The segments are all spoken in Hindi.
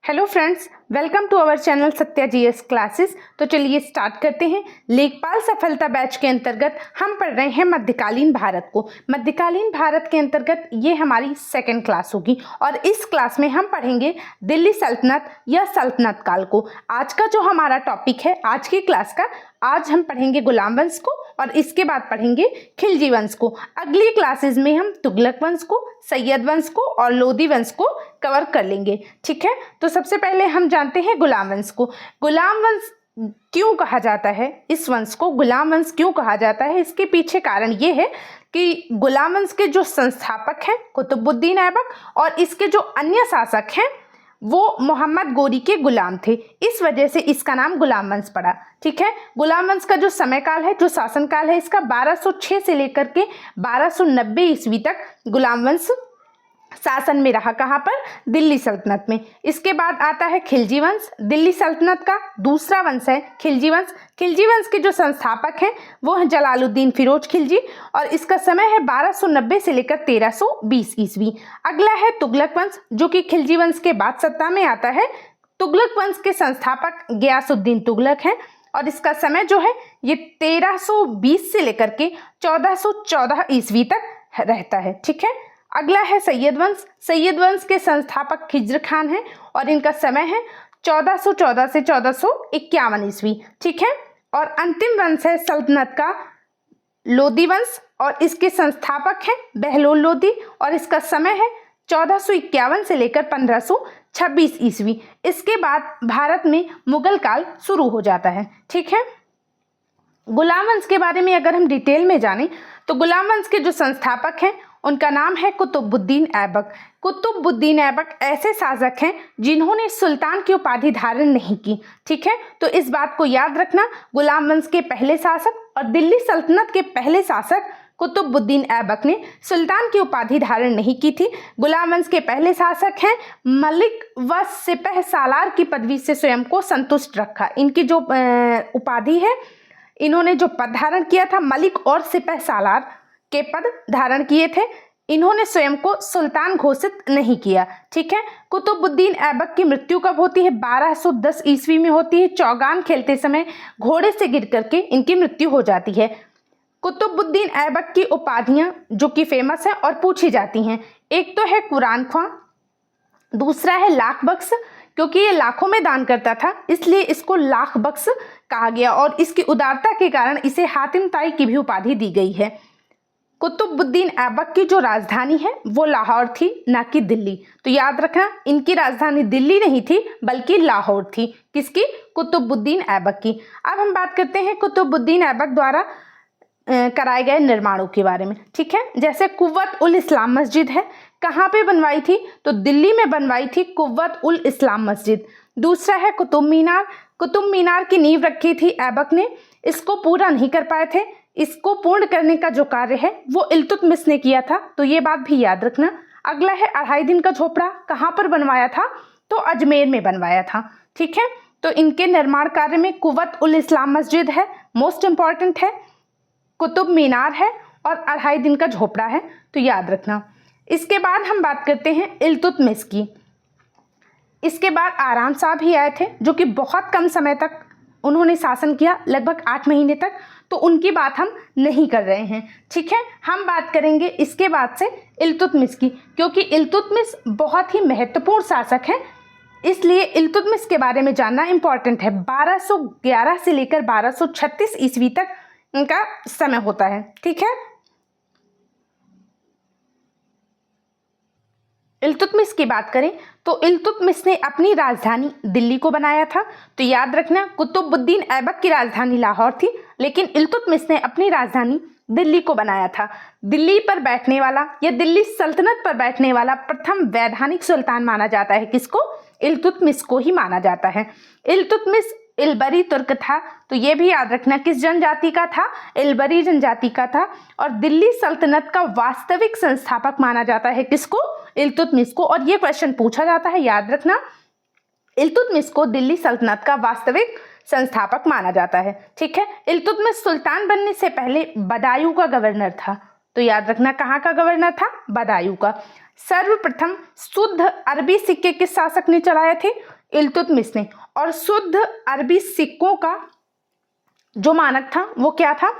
Hello friends, welcome to our channel Satya GS classes. तो चलिए स्टार्ट करते हैं। लेखपाल सफलता बैच के अंतर्गत हम पढ़ रहे हैं मध्यकालीन भारत को। मध्यकालीन भारत के अंतर्गत ये हमारी सेकंड क्लास होगी और इस क्लास में हम पढ़ेंगे दिल्ली सल्तनत या सल्तनत काल को। आज का जो हमारा टॉपिक है आज की क्लास का, आज हम पढ़ेंगे गुलाम वंश को और इसके बाद पढ़ेंगे खिलजी वंश को। अगली क्लासेस में हम तुगलक वंश को, सैयद वंश को और लोधी वंश को कवर कर लेंगे। ठीक है, तो सबसे पहले हम जानते हैं गुलाम वंश को। गुलाम वंश क्यों कहा जाता है? इस वंश को गुलाम वंश क्यों कहा जाता है? इसके पीछे कारण ये है कि गुलाम वंश के जो संस्थापक हैं कुतुबुद्दीन ऐबक और इसके जो अन्य शासक हैं वो मोहम्मद गोरी के गुलाम थे। इस वजह से इसका नाम गुलाम वंश पड़ा। ठीक है, गुलाम वंश का जो समय काल है, जो शासन काल है, इसका 1206 से लेकर के 1290 ईस्वी तक गुलाम वंश शासन में रहा। कहाँ पर? दिल्ली सल्तनत में। इसके बाद आता है खिलजी वंश। दिल्ली सल्तनत का दूसरा वंश है खिलजी वंश। खिलजी वंश के जो संस्थापक हैं वो हैं जलालुद्दीन फिरोज खिलजी और इसका समय है 1290 से लेकर 1320 ईस्वी। अगला है तुगलक वंश, जो कि खिलजी वंश के बाद सत्ता में आता है। तुगलक वंश के संस्थापक गयासुद्दीन तुगलक हैं और इसका समय जो है ये 1320 से लेकर के 1414 ईस्वी तक रहता है। ठीक है, अगला है सैयद वंश। सैयद वंश के संस्थापक खिज्र खान हैं और इनका समय है 1414 से 1451 ईस्वी। ठीक है, और अंतिम वंश है सल्तनत का लोधी वंश और इसके संस्थापक हैं बहलोल लोधी और इसका समय है 1451 से लेकर 1526 ईस्वी। इसके बाद भारत में मुगल काल शुरू हो जाता है। ठीक है, गुलाम वंश के बारे में अगर हम डिटेल में जानें तो गुलाम वंश के जो संस्थापक हैं उनका नाम है कुतुबुद्दीन ऐबक। कुतुबुद्दीन ऐबक ऐसे शासक हैं जिन्होंने सुल्तान की उपाधि धारण नहीं की। ठीक है, तो इस बात को याद रखना। गुलाम वंश के पहले शासक और दिल्ली सल्तनत के पहले शासक कुतुबुद्दीन ऐबक ने सुल्तान की उपाधि धारण नहीं की थी। गुलाम वंश के पहले शासक हैं मलिक व सिपह सालार की पदवी से स्वयं को संतुष्ट रखा। इनकी जो उपाधि है, इन्होंने जो पद धारण किया था मलिक और सिपह सालार के पद धारण किए थे, इन्होंने स्वयं को सुल्तान घोषित नहीं किया। ठीक है, कुतुबुद्दीन ऐबक की मृत्यु कब होती है? 1210 ईस्वी में होती है। चौगान खेलते समय घोड़े से गिर करके इनकी मृत्यु हो जाती है। कुतुबुद्दीन ऐबक की उपाधियां जो कि फेमस है और पूछी जाती हैं, एक तो है कुरान ख्वां, दूसरा है लाख बख्श, क्योंकि ये लाखों में दान करता था इसलिए इसको लाख बख्श कहा गया और इसकी उदारता के कारण इसे हातिम ताई की भी उपाधि दी गई है। कुतुबुद्दीन ऐबक की जो राजधानी है वो लाहौर थी, ना कि दिल्ली। तो याद रखना, इनकी राजधानी दिल्ली नहीं थी बल्कि लाहौर थी। किसकी? कुतुबुद्दीन ऐबक की। अब हम बात करते हैं कुतुबुद्दीन ऐबक द्वारा कराए गए निर्माणों के बारे में। ठीक है, जैसे कुव्वत उल इस्लाम मस्जिद है, कहाँ पे बनवाई थी? तो दिल्ली में बनवाई थी कुव्वत उल इस्लाम मस्जिद। दूसरा है कुतुब मीनार। कुतुब मीनार की नींव रखी थी ऐबक ने, इसको पूरा नहीं कर पाए थे। इसको पूर्ण करने का जो कार्य है वो इल्तुतमिश ने किया था, तो ये बात भी याद रखना। अगला है 2.5 दिन का झोपड़ा, कहाँ पर बनवाया था? तो अजमेर में बनवाया था। ठीक है, तो इनके निर्माण कार्य में कुव्वत उल इस्लाम मस्जिद है, मोस्ट इंपॉर्टेंट है, कुतुब मीनार है और 2.5 दिन का झोपड़ा है, तो याद रखना। इसके बाद हम बात करते हैं इल्तुतमिश की। इसके बाद आराम शाह भी आए थे जो कि बहुत कम समय तक उन्होंने शासन किया, लगभग 8 महीने तक, तो उनकी बात हम नहीं कर रहे हैं। ठीक है, हम बात करेंगे इसके बाद से इल्तुतमिश की, क्योंकि इल्तुतमिश बहुत ही महत्वपूर्ण शासक हैं, इसलिए इल्तुतमिश के बारे में जानना इंपॉर्टेंट है। 1211 से लेकर 1236 ईस्वी तक इनका समय होता है। ठीक है, इल्तुतमिश की बात करें तो इल्तुतमिश ने अपनी राजधानी दिल्ली को बनाया था। तो याद रखना, कुतुबुद्दीन ऐबक की राजधानी लाहौर थी लेकिन इल्तुतमिश ने अपनी राजधानी दिल्ली को बनाया था। दिल्ली पर बैठने वाला या दिल्ली सल्तनत पर बैठने वाला प्रथम वैधानिक सुल्तान माना जाता है। किसको? इल्तुतमिश को ही माना जाता है। इल्तुतमिश इलबरी तुर्क था, तो ये भी याद रखना किस जनजाति का था? इलबरी जनजाति का था। और दिल्ली सल्तनत का वास्तविक संस्थापक माना जाता है किसको? इल्तुतमिश को। और ये क्वेश्चन पूछा जाता है, याद रखना, इल्तुतमिश को दिल्ली सल्तनत का वास्तविक संस्थापक माना जाता है। ठीक है, इल्तुतमिश सुल्तान बनने से पहले बदायूं का गवर्नर था, तो याद रखना कहाँ का गवर्नर था? बदायूं का। सर्वप्रथम शुद्ध अरबी सिक्के किस शासक ने चलाए थे? इल्तुतमिश ने। और शुद्ध अरबी सिक्कों का जो मानक था वो क्या था?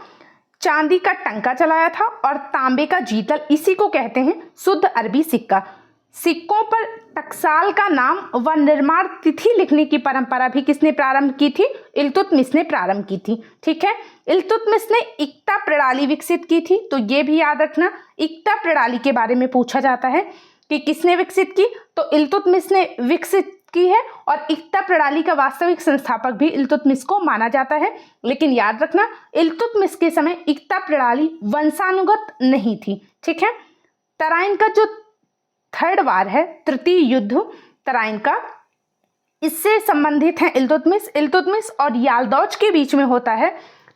चांदी का टंका चलाया था और तांबे का जीतल, इसी को कहते हैं शुद्ध अरबी सिक्का। सिक्कों पर टकसाल का नाम व निर्माण तिथि लिखने की परंपरा भी किसने प्रारंभ की थी? इल्तुतमिश ने प्रारंभ की थी। ठीक है, इल्तुतमिश ने इक्ता प्रणाली विकसित की थी, तो ये भी याद रखना, इक्ता प्रणाली के बारे में पूछा जाता है कि किसने विकसित की, तो इल्तुतमिश ने विकसित की है। और इक्ता प्रणाली का वास्तविक संस्थापक भी इल्तुतमिश को माना जाता है। लेकिन याद रखना, इल्तुतमिश के समय इक्ता प्रणाली वंशानुगत नहीं थी। ठीक है, तराइन का जो थर्ड वार है, तृतीय युद्ध तराइन का, इससे संबंधित है इल्तुतमिश। इल्तुतमिश और याल्दौज के बीच में होता है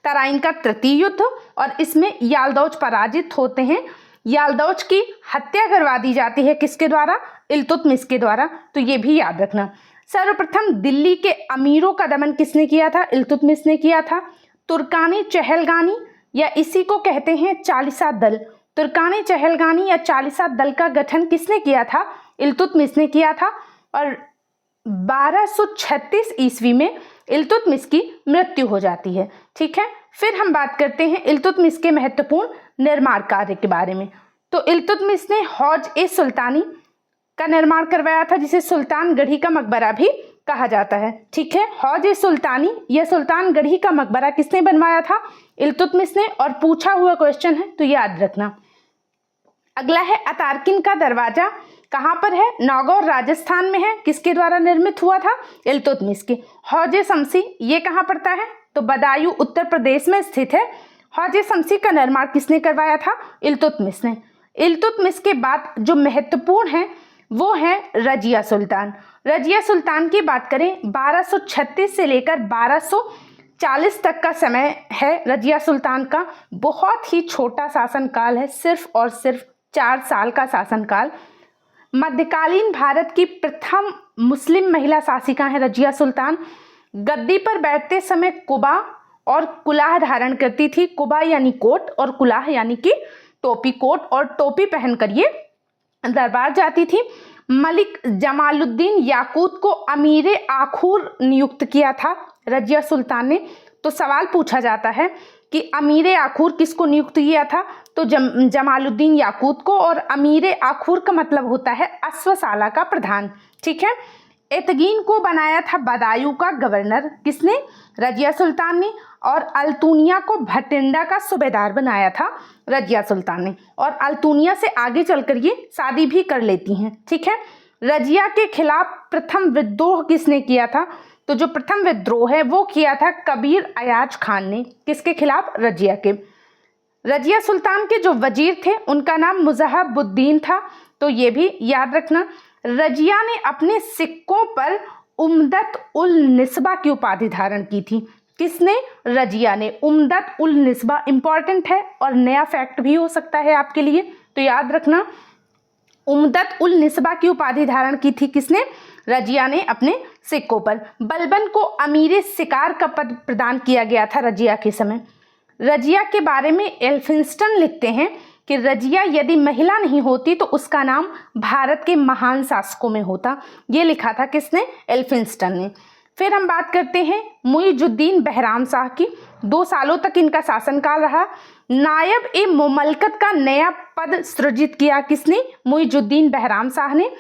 तराइन का तृतीय युद्ध, और इसमें याल्दौज पराजित होते हैं। याल्दौज की हत्या करवा दी जाती है किसके द्वारा? इल्तुतमिश के द्वारा, तो ये भी याद रखना। सर्वप्रथम दिल्ली के अमीरों का दमन किसने किया था? इल्तुतमिश ने किया था। तुर्कानी चहलगानी या इसी को कहते हैं चालीसा दल, तुर्कानी चहलगानी या चालीसा दल का गठन किसने किया था? इल्तुतमिश ने किया था। और 1236 ईस्वी में इल्तुतमिश की मृत्यु हो जाती है। ठीक है, फिर हम बात करते हैं इल्तुतमिश के महत्वपूर्ण निर्माण कार्य के बारे में। तो इल्तुतमिश ने हौज ए सुल्तानी का निर्माण करवाया था, जिसे सुल्तानगढ़ी का मकबरा भी कहा जाता है। ठीक है, हौज ए सुल्तानी या सुल्तानगढ़ी का मकबरा किसने बनवाया था? इल्तुतमिश ने। और पूछा हुआ क्वेश्चन है तो याद रखना। अगला है अतार्किन का दरवाजा, कहाँ पर है? नागौर राजस्थान में है। किसके द्वारा निर्मित हुआ था? इल्तुतमिश के। हौज शमसी ये कहाँ पड़ता है? तो बदायूं उत्तर प्रदेश में स्थित है। हौज शमसी का निर्माण किसने करवाया था? इल्तुतमिश ने। इल्तुतमिश के बाद जो महत्वपूर्ण है वो है रजिया सुल्तान। रजिया सुल्तान की बात करें, 1236 से लेकर 1240 तक का समय है रजिया सुल्तान का। बहुत ही छोटा शासनकाल है, सिर्फ और सिर्फ 4 साल का शासनकाल। मध्यकालीन भारत की प्रथम मुस्लिम महिला शासिका है रजिया सुल्तान। गद्दी पर बैठते समय कुबा और कुलाह धारण करती थी। कुबा यानी कोट और कुलाह यानी कि टोपी। कोट और टोपी पहनकर ये दरबार जाती थी। मलिक जमालुद्दीन याकूत को अमीर आखूर नियुक्त किया था रजिया सुल्तान ने। तो सवाल पूछा जाता है कि अमीर आखूर किसको नियुक्त किया था? तो जमालुद्दीन याकूत को। और अमीर आखूर का मतलब होता है अश्वशाला का प्रधान। ठीक है, एतगीन को बनाया था बदायूं का गवर्नर। किसने? रजिया सुल्तान ने। और अल्तुनिया को भटिंडा का सूबेदार बनाया था रजिया सुल्तान ने। और अल्तुनिया से आगे चलकर ये शादी भी कर लेती हैं। ठीक है, रजिया के खिलाफ प्रथम विद्रोह किसने किया था? तो जो प्रथम विद्रोह है वो किया था कबीर अयाज खान ने। किसके खिलाफ? रजिया के। रजिया सुल्तान के जो वजीर थे उनका नाम मुजहबुद्दीन था, तो ये भी याद रखना। रजिया ने अपने सिक्कों पर उम्दत उल निस्बा की उपाधि धारण की थी। किसने? रजिया ने। उम्दत उल निस्बा इंपॉर्टेंट है और नया फैक्ट भी हो सकता है आपके लिए, तो याद रखना। उम्दत उल निस्बा की उपाधि धारण की थी किसने? रजिया ने अपने सिक्कों पर। बलबन को अमीर शिकार का पद प्रदान किया गया था रजिया के समय। रजिया के बारे में एल्फिंस्टन लिखते हैं कि रजिया यदि महिला नहीं होती तो उसका नाम भारत के महान शासकों में होता। ये लिखा था किसने? एल्फिंस्टन ने। फिर हम बात करते हैं मुइजुद्दीन बहराम शाह की। 2 सालों तक इनका शासनकाल रहा। नायब ए मुमलकत का नया पद सृजित किया किसने? मुइजुद्दीन बहराम शाह ने।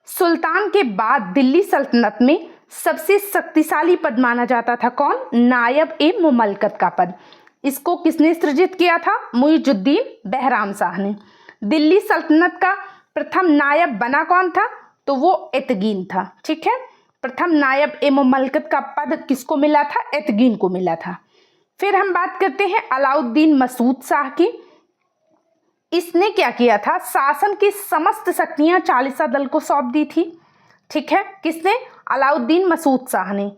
सुल्तान के बाद दिल्ली सल्तनत में सबसे शक्तिशाली पद माना जाता था कौन? नायब ए मुमलकत का पद। इसको किसने सृजित किया था? मुइजुद्दीन बहराम शाह ने। दिल्ली सल्तनत का प्रथम नायब बना कौन था? तो वो एतगीन था। ठीक है, प्रथम नायब ए मुमलकत का पद किसको मिला था? एतगीन को मिला था। फिर हम बात करते हैं अलाउद्दीन मसूद शाह की। इसने क्या किया था? शासन की समस्त शक्तियां चालीसा दल को सौंप दी थी। ठीक है, किसने? अलाउद्दीन मसूद शाह ने।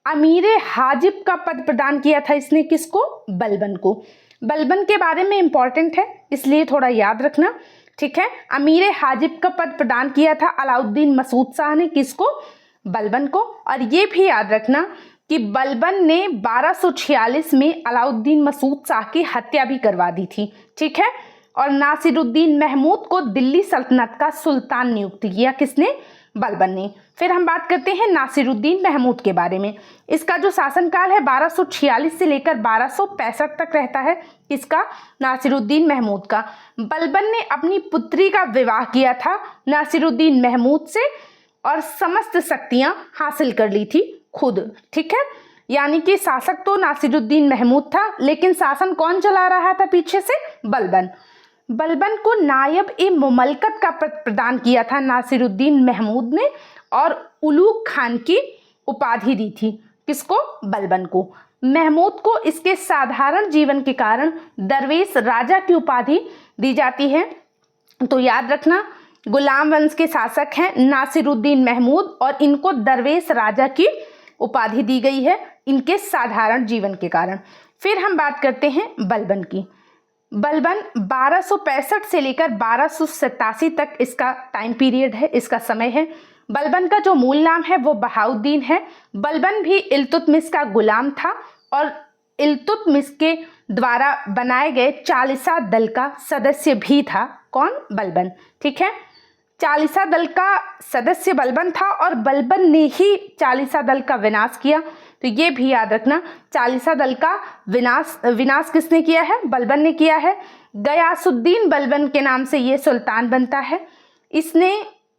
अमीर हाजिब का पद प्रदान किया था इसने किसको? बलबन को। बलबन के बारे में इंपॉर्टेंट है इसलिए थोड़ा याद रखना। ठीक है, अमीर हाजिब का पद प्रदान किया था अलाउद्दीन मसूद शाह ने। किसको? बलबन को। और ये भी याद रखना कि बलबन ने 1246 में अलाउद्दीन मसूद शाह की हत्या भी करवा दी थी। ठीक है, और नासिरुद्दीन महमूद को दिल्ली सल्तनत का सुल्तान नियुक्त किया। किसने? बलबन ने। फिर हम बात करते हैं नासिरुद्दीन महमूद के बारे में। इसका जो शासनकाल है 1246 से लेकर 1265 तक रहता है। इसका? नासिरुद्दीन महमूद का। बलबन ने अपनी पुत्री का विवाह किया था नासिरुद्दीन महमूद से और समस्त शक्तियां हासिल कर ली थी खुद। ठीक है, यानी कि शासक तो नासिरुद्दीन महमूद था, लेकिन शासन कौन चला रहा था पीछे से? बलबन। बलबन को नायब ए मुमलकत का पद प्रदान किया था नासिरुद्दीन महमूद ने और उलूग खान की उपाधि दी थी। किसको? बलबन को। महमूद को इसके साधारण जीवन के कारण दरवेश राजा की उपाधि दी जाती है। तो याद रखना, गुलाम वंश के शासक हैं नासिरुद्दीन महमूद और इनको दरवेश राजा की उपाधि दी गई है इनके साधारण जीवन के कारण। फिर हम बात करते हैं बलबन की। बलबन 1265 से लेकर 1287 तक इसका टाइम पीरियड है, इसका समय है। बलबन का जो मूल नाम है वो बहाउद्दीन है। बलबन भी इल्तुतमिश का गुलाम था और इल्तुतमिश के द्वारा बनाए गए चालीसा दल का सदस्य भी था। कौन? बलबन। ठीक है, चालीसा दल का सदस्य बलबन था और बलबन ने ही चालीसा दल का विनाश किया। तो ये भी याद रखना, चालीसा दल का विनाश किसने किया है? बलबन ने किया है। गयासुद्दीन बलबन के नाम से ये सुल्तान बनता है। इसने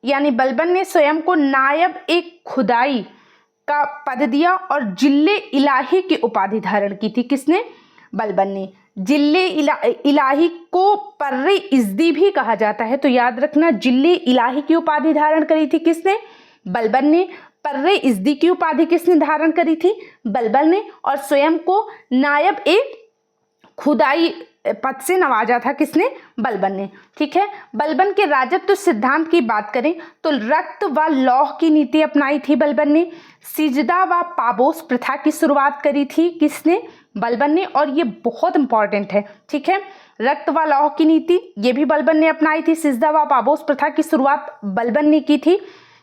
यानी बलबन ने स्वयं को नायब एक खुदाई का पद दिया और जिल्ले इलाही की उपाधि धारण की थी। किसने? बलबन ने। जिल्ले इलाही को पर्रे इज़्दी भी कहा जाता है, तो याद रखना जिल्ले इलाही की उपाधि धारण करी थी। किसने? बलबन ने। पर्रे इज़्दी की उपाधि किसने धारण करी थी? बलबन ने। और स्वयं को नायब एक खुदाई पद से नवाजा था। किसने? बलबन ने। ठीक है, बलबन के राजत्व सिद्धांत की बात करें तो रक्त व लौह की नीति अपनाई थी बलबन ने। सिजदा व पाबोस प्रथा की शुरुआत करी थी। किसने? बलबन ने। और ये बहुत इंपॉर्टेंट है। ठीक है, रक्त व लौह की नीति ये भी बलबन ने अपनाई थी। सिजदा व पाबोस प्रथा की शुरुआत बलबन ने की थी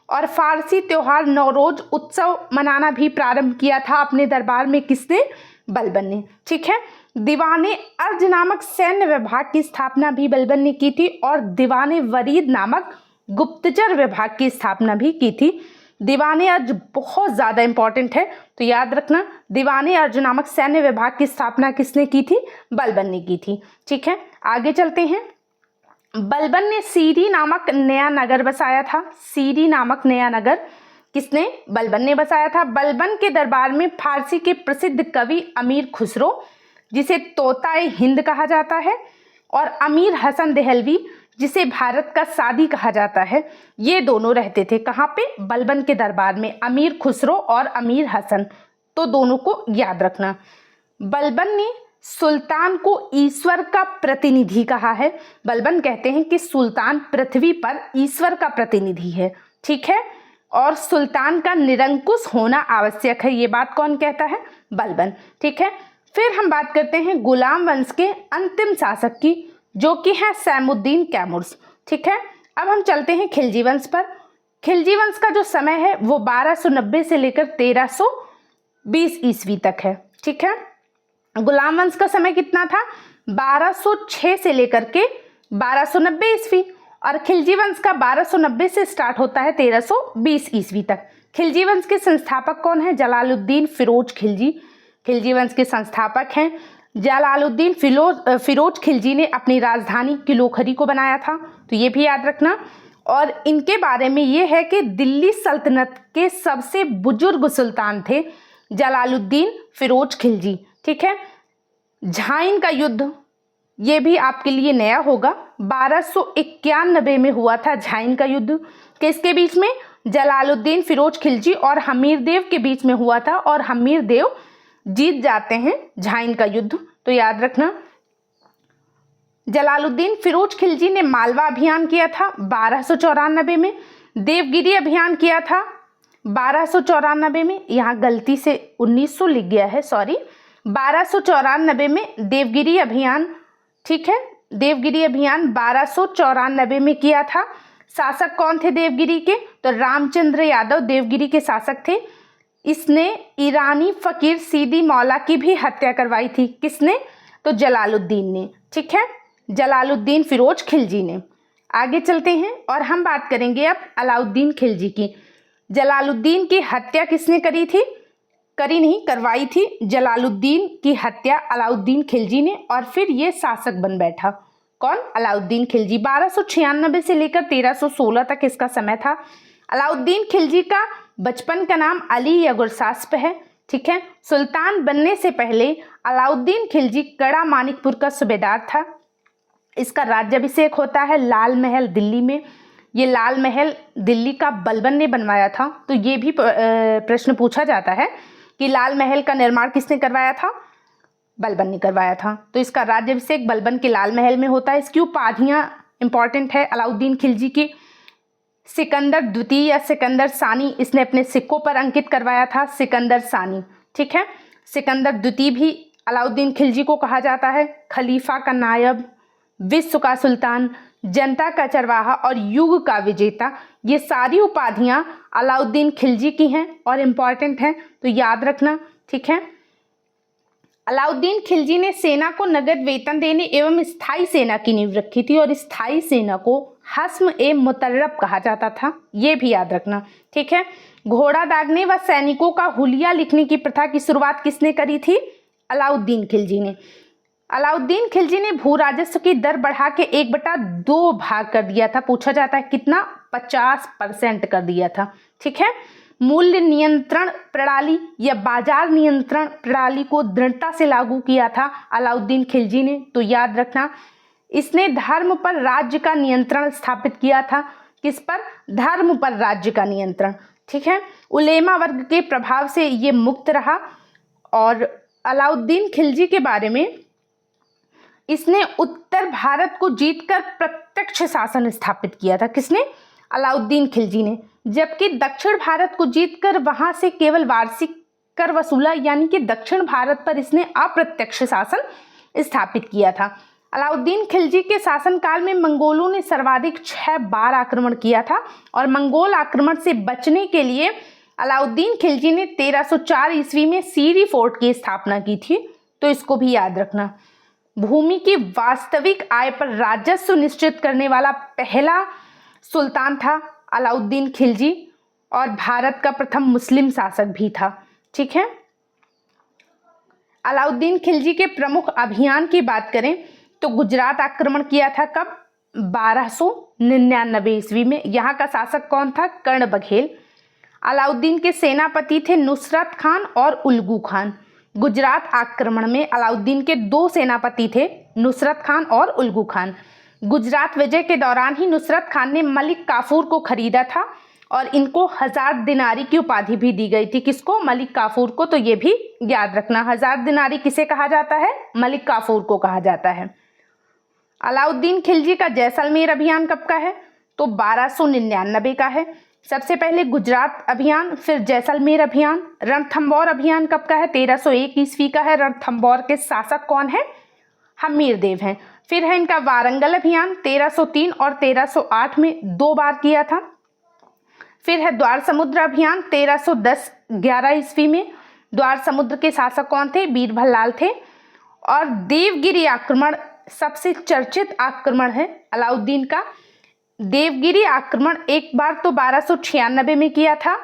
और फारसी त्योहार नौरोज उत्सव मनाना भी प्रारंभ किया था अपने दरबार में। किसने? बलबन ने। ठीक है, दीवाने अर्ज नामक सैन्य विभाग की स्थापना भी बलबन ने की थी और दीवाने वरीद नामक गुप्तचर विभाग की स्थापना भी की थी। दीवाने अर्ज बहुत ज़्यादा इंपॉर्टेंट है, तो याद रखना, दीवाने अर्ज नामक सैन्य विभाग की स्थापना किसने की थी? बलबन ने की थी। ठीक है, आगे चलते हैं। बलबन ने सीरी नामक नया नगर बसाया था। सीरी नामक नया नगर किसने? बलबन ने बसाया था। बलबन के दरबार में फारसी के प्रसिद्ध कवि अमीर खुसरो, जिसे तोताए हिंद कहा जाता है, और अमीर हसन देहलवी, जिसे भारत का सादी कहा जाता है, ये दोनों रहते थे। कहाँ पे? बलबन के दरबार में। अमीर खुसरो और अमीर हसन, तो दोनों को याद रखना। बलबन ने सुल्तान को ईश्वर का प्रतिनिधि कहा है। बलबन कहते हैं कि सुल्तान पृथ्वी पर ईश्वर का प्रतिनिधि है। ठीक है, और सुल्तान का निरंकुश होना आवश्यक है। ये बात कौन कहता है? बलबन। ठीक है, फिर हम बात करते हैं गुलाम वंश के अंतिम शासक की, जो कि है सैमुद्दीन कैमुर्स। ठीक है, अब हम चलते हैं खिलजी वंश पर। खिलजी वंश का जो समय है वो 1290 से लेकर 1320 ईस्वी तक है। ठीक है, गुलाम वंश का समय कितना था? 1206 से लेकर के 1290 ईस्वी, और खिलजी वंश का 1290 से स्टार्ट होता है 1320 ईस्वी तक। खिलजी वंश के संस्थापक कौन है? जलालुद्दीन फिरोज खिलजी खिलजी वंश के संस्थापक हैं। जलालुद्दीन फिरोज खिलजी ने अपनी राजधानी किलोखरी को बनाया था, तो ये भी याद रखना। और इनके बारे में ये है कि दिल्ली सल्तनत के सबसे बुजुर्ग सुल्तान थे जलालुद्दीन फिरोज खिलजी। ठीक है, झाइन का युद्ध ये भी आपके लिए नया होगा। 1291 में हुआ था झाइन का युद्ध। किसके बीच में? जलालुद्दीन फिरोज खिलजी और हमीर देव के बीच में हुआ था, और हमीर देव जीत जाते हैं झाइन का युद्ध, तो याद रखना। जलालुद्दीन फिरोज खिलजी ने मालवा अभियान किया था 1294 में। देवगिरी अभियान किया था 1294 में। यहाँ गलती से 1900 लिख गया है, सॉरी। 1294 में देवगिरी अभियान। ठीक है, देवगिरी अभियान 1294 में किया था। शासक कौन थे देवगिरी के? तो रामचंद्र यादव देवगिरी के शासक थे। इसने ईरानी फकीर सीदी मौला की भी हत्या करवाई थी। किसने? तो जलालुद्दीन ने। ठीक है, जलालुद्दीन फिरोज खिलजी ने। आगे चलते हैं और हम बात करेंगे अब अलाउद्दीन खिलजी की। जलालुद्दीन की हत्या किसने करी थी? करवाई थी जलालुद्दीन की हत्या अलाउद्दीन खिलजी ने, और फिर ये शासक बन बैठा। कौन? अलाउद्दीन खिलजी। 1296 से लेकर 1316 तक इसका समय था। अलाउद्दीन खिलजी का बचपन का नाम अली या गुरसास्प है। ठीक है। सुल्तान बनने से पहले अलाउद्दीन खिलजी कड़ा मानिकपुर का सूबेदार था। इसका राज्याभिषेक होता है लाल महल दिल्ली में। ये लाल महल दिल्ली का बलबन ने बनवाया था। तो ये भी प्रश्न पूछा जाता है कि लाल महल का निर्माण किसने करवाया था? बलबन ने करवाया था। तो इसका राज्याभिषेक बलबन के लाल महल में होता है। इसकी उपाधियां इंपॉर्टेंट है अलाउद्दीन खिलजी की। सिकंदर द्वितीय या सिकंदर सानी इसने अपने सिक्कों पर अंकित करवाया था, सिकंदर सानी। ठीक है। सिकंदर द्वितीय भी अलाउद्दीन खिलजी को कहा जाता है। खलीफा का नायब, विश्व का सुल्तान, जनता का चरवाहा और युग का विजेता, ये सारी उपाधियां अलाउद्दीन खिलजी की हैं और इम्पॉर्टेंट हैं, तो याद रखना। ठीक है। अलाउद्दीन खिलजी ने सेना को नगद वेतन देने एवं स्थायी सेना की नींव रखी थी, और स्थायी सेना को हस्म ए मुतर्रब कहा जाता था, ये भी याद रखना। ठीक है। घोड़ा दागने व सैनिकों का हुलिया लिखने की प्रथा की शुरुआत किसने करी थी? अलाउद्दीन खिलजी ने। अलाउद्दीन खिलजी ने भू राजस्व की दर बढ़ा के 1/2 भाग कर दिया था। पूछा जाता है कितना? 50% कर दिया था। ठीक है। मूल्य नियंत्रण प्रणाली या बाजार नियंत्रण प्रणाली को दृढ़ता से लागू किया था अलाउद्दीन खिलजी ने, तो याद रखना। इसने धर्म पर राज्य का नियंत्रण स्थापित किया था। किस पर? धर्म पर राज्य का नियंत्रण। ठीक है। उलेमा वर्ग के प्रभाव से ये मुक्त रहा। और अलाउद्दीन खिलजी के बारे में, इसने उत्तर भारत को जीतकर प्रत्यक्ष शासन स्थापित किया था। किसने? अलाउद्दीन खिलजी ने। जबकि दक्षिण भारत को जीतकर वहां से केवल वार्षिक कर वसूला, यानी कि दक्षिण भारत पर इसने अप्रत्यक्ष शासन स्थापित किया था। अलाउद्दीन खिलजी के शासनकाल में मंगोलों ने सर्वाधिक 6 बार आक्रमण किया था, और मंगोल आक्रमण से बचने के लिए अलाउद्दीन खिलजी ने 1304 ईस्वी में सीरी फोर्ट की स्थापना की थी, तो इसको भी याद रखना। भूमि की वास्तविक आय पर राजस्व निश्चित करने वाला पहला सुल्तान था अलाउद्दीन खिलजी, और भारत का प्रथम मुस्लिम शासक भी था। ठीक है। अलाउद्दीन खिलजी के प्रमुख अभियान की बात करें तो गुजरात आक्रमण किया था। कब? 1299 ईस्वी में। यहाँ का शासक कौन था? कर्ण बघेल। अलाउद्दीन के सेनापति थे नुसरत खान और उल्गू खान। गुजरात आक्रमण में अलाउद्दीन के 2 सेनापति थे, नुसरत खान और उल्गू खान। गुजरात विजय के दौरान ही नुसरत खान ने मलिक काफूर को खरीदा था, और इनको 1000 दिनारी की उपाधि भी दी गई थी। किसको? मलिक काफूर को। तो ये भी याद रखना। 1000 दिनारी किसे कहा जाता है? मलिक काफूर को कहा जाता है। अलाउद्दीन खिलजी का जैसलमेर अभियान कब का है? तो 1299 का है। सबसे पहले गुजरात अभियान, फिर जैसलमेर अभियान। रणथंबोर अभियान कब का है? 1301 ईस्वी का है। रणथंबोर के शासक कौन है? हमीर देव हैं। फिर है इनका वारंगल अभियान, 1303 और 1308 में 2 बार किया था। फिर है द्वार समुद्र अभियान, 1310-11 ईस्वी में। द्वार समुद्र के शासक कौन थे? बीरबल थे। और देवगिरी आक्रमण सबसे चर्चित आक्रमण है अलाउद्दीन का। देवगिरी आक्रमण एक बार तो 1296 में किया था।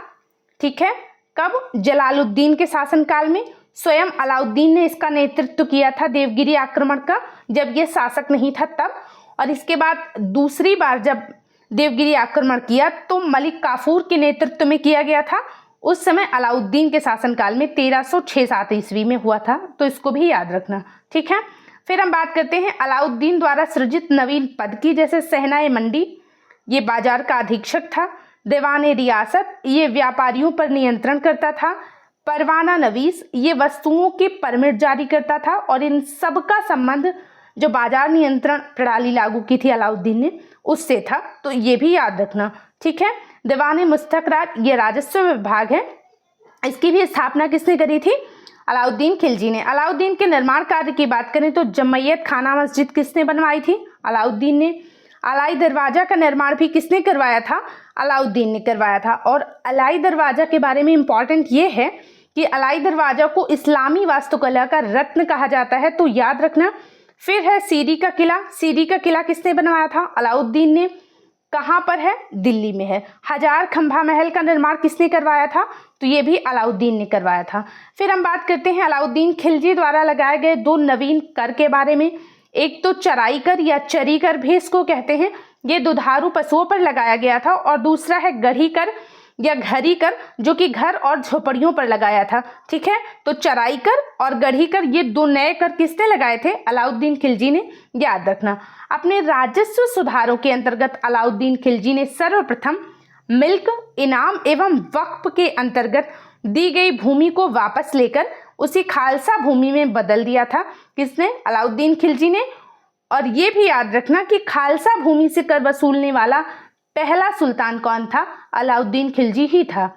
ठीक है। कब? जलालुद्दीन के शासनकाल में। स्वयं अलाउद्दीन ने इसका नेतृत्व किया था देवगिरी आक्रमण का, जब ये शासक नहीं था तब। और इसके बाद दूसरी बार जब देवगिरी आक्रमण किया तो मलिक काफूर के नेतृत्व में किया गया था। उस समय अलाउद्दीन के शासनकाल में 1306-7 ईस्वी में हुआ था, तो इसको भी याद रखना। ठीक है। फिर हम बात करते हैं अलाउद्दीन द्वारा सृजित नवीन पद की, जैसे सहनाए मंडी, ये बाजार का अधीक्षक था। दीवाने रियासत, ये व्यापारियों पर नियंत्रण करता था। परवाना नवीस, ये वस्तुओं के परमिट जारी करता था। और इन सब का संबंध जो बाजार नियंत्रण प्रणाली लागू की थी अलाउद्दीन ने, उससे था, तो ये भी याद रखना। ठीक है। दीवाने मुस्तकरार, ये राजस्व विभाग है। इसकी भी स्थापना किसने करी थी? अलाउद्दीन खिलजी ने। अलाउद्दीन के निर्माण कार्य की बात करें तो जमैयत खाना मस्जिद किसने बनवाई थी? अलाउद्दीन ने। अलाई दरवाजा का निर्माण भी किसने करवाया था? अलाउद्दीन ने करवाया था। और अलाई दरवाजा के बारे में इंपॉर्टेंट ये है कि अलाई दरवाजा को इस्लामी वास्तुकला का रत्न कहा जाता है, तो याद रखना। फिर है सीरी का किला। सीरी का किला किसने बनवाया था? अलाउद्दीन ने। कहाँ पर है? दिल्ली में है। हजार खंभा महल का निर्माण किसने करवाया था? तो ये भी अलाउद्दीन ने करवाया था। फिर हम बात करते हैं अलाउद्दीन खिलजी द्वारा लगाए गए 2 नवीन कर के बारे में। एक तो चराई कर या चरी कर भी इसको कहते हैं, ये दुधारू पशुओं पर लगाया गया था। और दूसरा है गढ़ी कर या घरी कर, जो कि घर और झोपड़ियों पर लगाया था। ठीक है, तो चराई कर और गढ़ी कर ये 2 नए कर किसने लगाए थे? अलाउद्दीन खिलजी ने। याद रखना। अपने राजस्व सुधारों के अंतर्गत अलाउद्दीन खिलजी ने सर्वप्रथम मिल्क, इनाम एवं वक्फ के अंतर्गत दी गई भूमि को वापस लेकर उसी खालसा भूमि में बदल दिया था। किसने? अलाउद्दीन खिलजी ने। और ये भी याद रखना कि खालसा भूमि से कर वसूलने वाला पहला सुल्तान कौन था? अलाउद्दीन खिलजी ही था।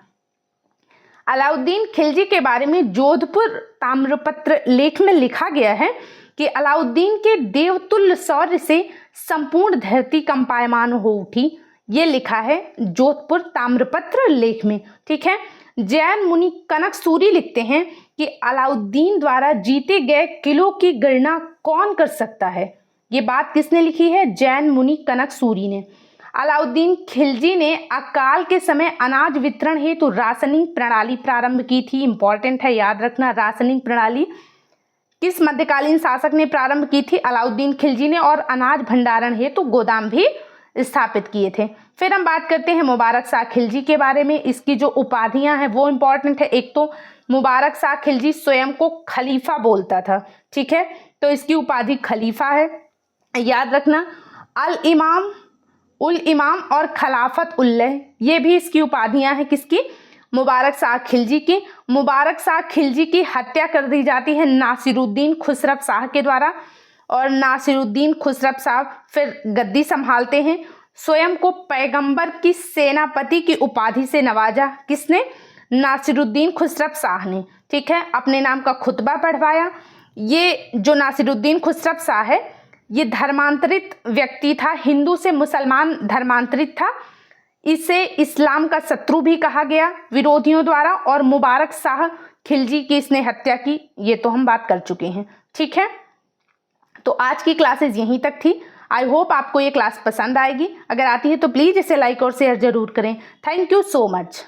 अलाउद्दीन खिलजी के बारे में जोधपुर ताम्रपत्र लेख में लिखा गया है कि अलाउद्दीन के देवतुल्य शौर्य से संपूर्ण धरती कंपायमान हो उठी। ये लिखा है जोधपुर ताम्रपत्र लेख में। ठीक है, जैन मुनि कनक सूरी लिखते हैं कि अलाउद्दीन द्वारा जीते गए किलों की गणना कौन कर सकता है? ये बात किसने लिखी है? जैन मुनि कनक सूरी ने। अलाउद्दीन खिलजी ने अकाल के समय अनाज वितरण हेतु राशनिंग प्रणाली प्रारंभ की थी। इंपॉर्टेंट है, याद रखना। राशनिंग प्रणाली किस मध्यकालीन शासक ने प्रारंभ की थी? अलाउद्दीन खिलजी ने। और अनाज भंडारण हेतु गोदाम भी स्थापित किए थे। फिर हम बात करते हैं मुबारक शाह खिलजी के बारे में। इसकी जो उपाधियां हैं वो इंपॉर्टेंट है। एक तो मुबारक शाह खिलजी स्वयं को खलीफा बोलता था। ठीक है, तो इसकी उपाधि खलीफा है। याद रखना। अल इमाम, उल इमाम और खिलाफत उल्लह, ये भी इसकी उपाधियां हैं। किसकी? मुबारक शाह खिलजी की। मुबारक शाह खिलजी की हत्या कर दी जाती है नासिरुद्दीन खुसरव शाह के द्वारा। और नासिरुद्दीन खुसरव शाह फिर गद्दी संभालते हैं। स्वयं को पैगंबर की सेनापति की उपाधि से नवाजा। किसने? नासिरुद्दीन खुसरव शाह ने। ठीक है, अपने नाम का खुतबा पढ़वाया। ये जो नासिरुद्दीन खुसरव शाह है ये धर्मांतरित व्यक्ति था, हिंदू से मुसलमान धर्मांतरित था। इसे इस्लाम का शत्रु भी कहा गया विरोधियों द्वारा। और मुबारक शाह खिलजी की इसने हत्या की, ये तो हम बात कर चुके हैं। ठीक है, तो आज की क्लासेस यहीं तक थी। आई होप आपको ये क्लास पसंद आएगी। अगर आती है तो प्लीज़ इसे लाइक और शेयर जरूर करें। Thank you so much.